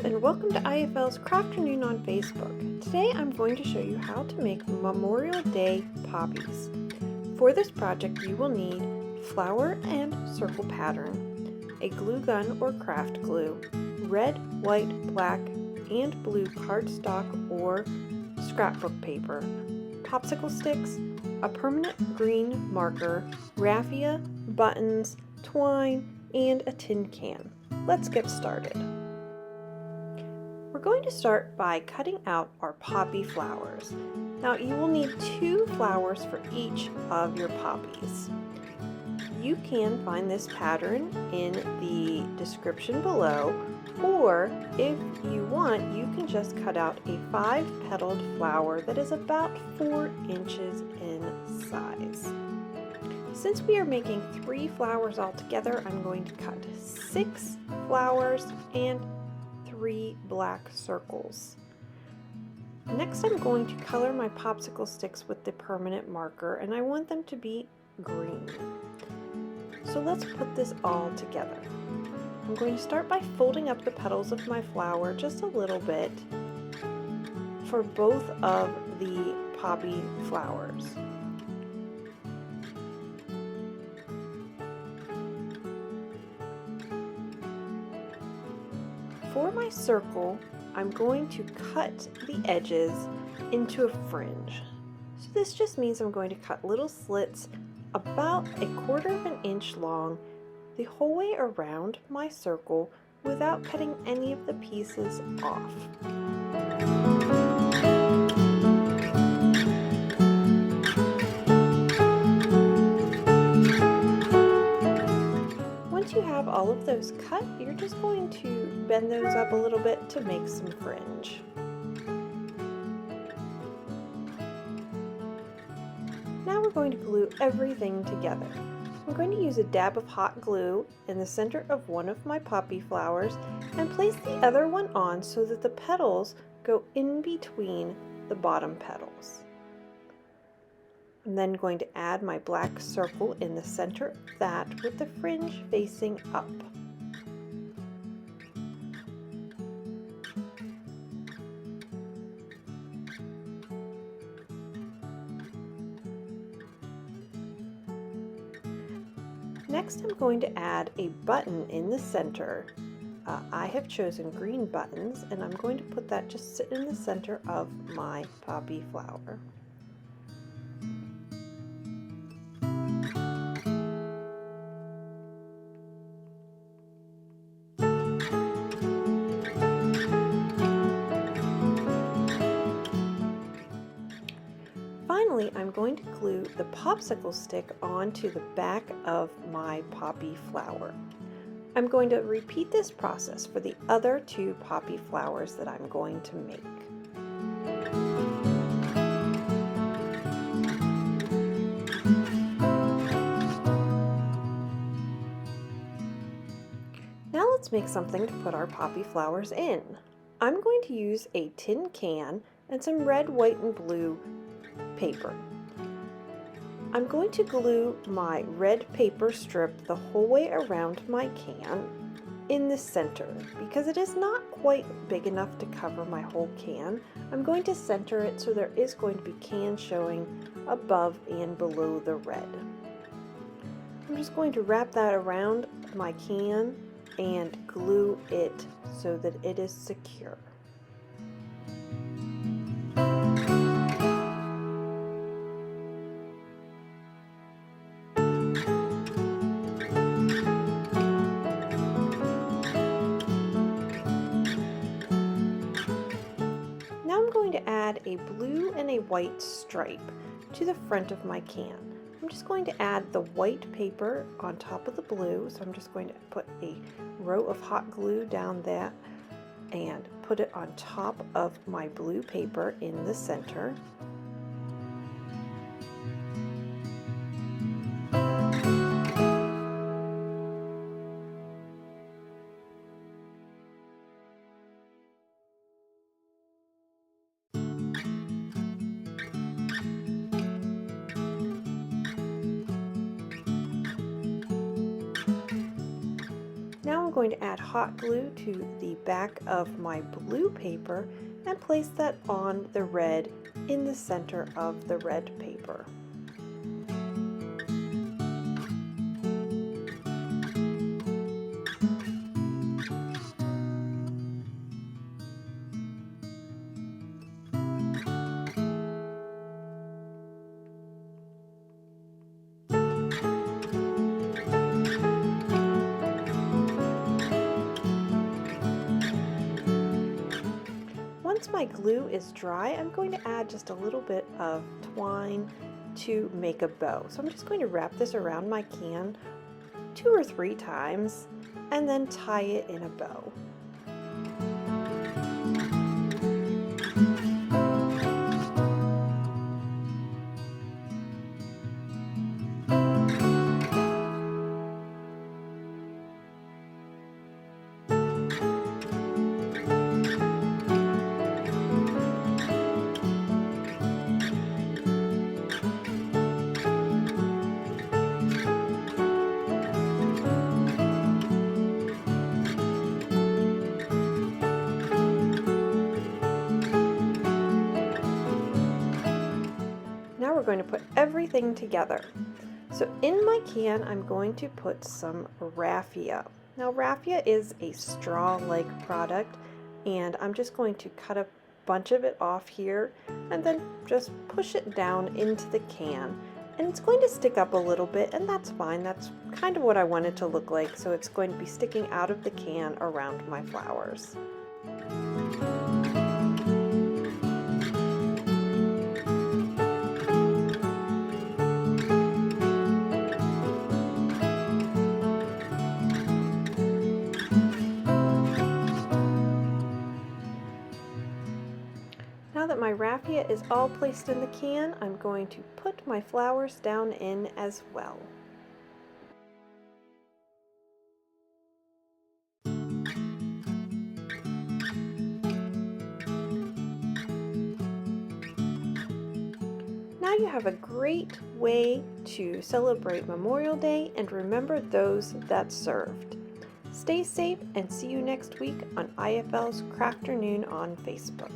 and welcome to IFL's Crafternoon on Facebook. Today I'm going to show you how to make Memorial Day poppies. For this project you will need flower and circle pattern, a glue gun or craft glue, red, white, black, and blue cardstock or scrapbook paper, popsicle sticks, a permanent green marker, raffia, buttons, twine, and a tin can. Let's get started. We're going to start by cutting out our poppy flowers. Now you will need 2 flowers for each of your poppies. You can find this pattern in the description below, or if you want, you can just cut out a 5-petaled flower that is about 4 inches in size. Since we are making 3 flowers altogether, I'm going to cut 6 flowers and 3 black circles. Next, I'm going to color my popsicle sticks with the permanent marker, and I want them to be green. So let's put this all together. I'm going to start by folding up the petals of my flower just a little bit for both of the poppy flowers. For my circle, I'm going to cut the edges into a fringe. So this just means I'm going to cut little slits about 1/4 inch long the whole way around my circle without cutting any of the pieces off. Once you have all of those cut, you're just going to bend those up a little bit to make some fringe. Now we're going to glue everything together. I'm going to use a dab of hot glue in the center of one of my poppy flowers and place the other one on so that the petals go in between the bottom petals. I'm then going to add my black circle in the center of that with the fringe facing up. Next, I'm going to add a button in the center. I have chosen green buttons, and I'm going to put that just sit in the center of my poppy flower. Finally, I'm going to glue the popsicle stick onto the back of my poppy flower. I'm going to repeat this process for the other 2 poppy flowers that I'm going to make. Now let's make something to put our poppy flowers in. I'm going to use a tin can and some red, white, and blue paper. I'm going to glue my red paper strip the whole way around my can in the center. Because it is not quite big enough to cover my whole can, I'm going to center it so there is going to be can showing above and below the red. I'm just going to wrap that around my can and glue it so that it is secure. Now I'm going to add a blue and a white stripe to the front of my can. I'm just going to add the white paper on top of the blue, so I'm just going to put a row of hot glue down that and put it on top of my blue paper in the center. going to add hot glue to the back of my blue paper and place that on the red in the center of the red paper. Once my glue is dry, I'm going to add just a little bit of twine to make a bow. So I'm just going to wrap this around my can 2 or 3 times and then tie it in a bow. Now we're going to put everything together. So in my can, I'm going to put some raffia. Now raffia is a straw-like product, and I'm just going to cut a bunch of it off here and then just push it down into the can. And it's going to stick up a little bit, and that's fine. That's kind of what I want it to look like, so it's going to be sticking out of the can around my flowers. Now that my raffia is all placed in the can, I'm going to put my flowers down in as well. Now you have a great way to celebrate Memorial Day and remember those that served. Stay safe and see you next week on IFL's Crafternoon on Facebook.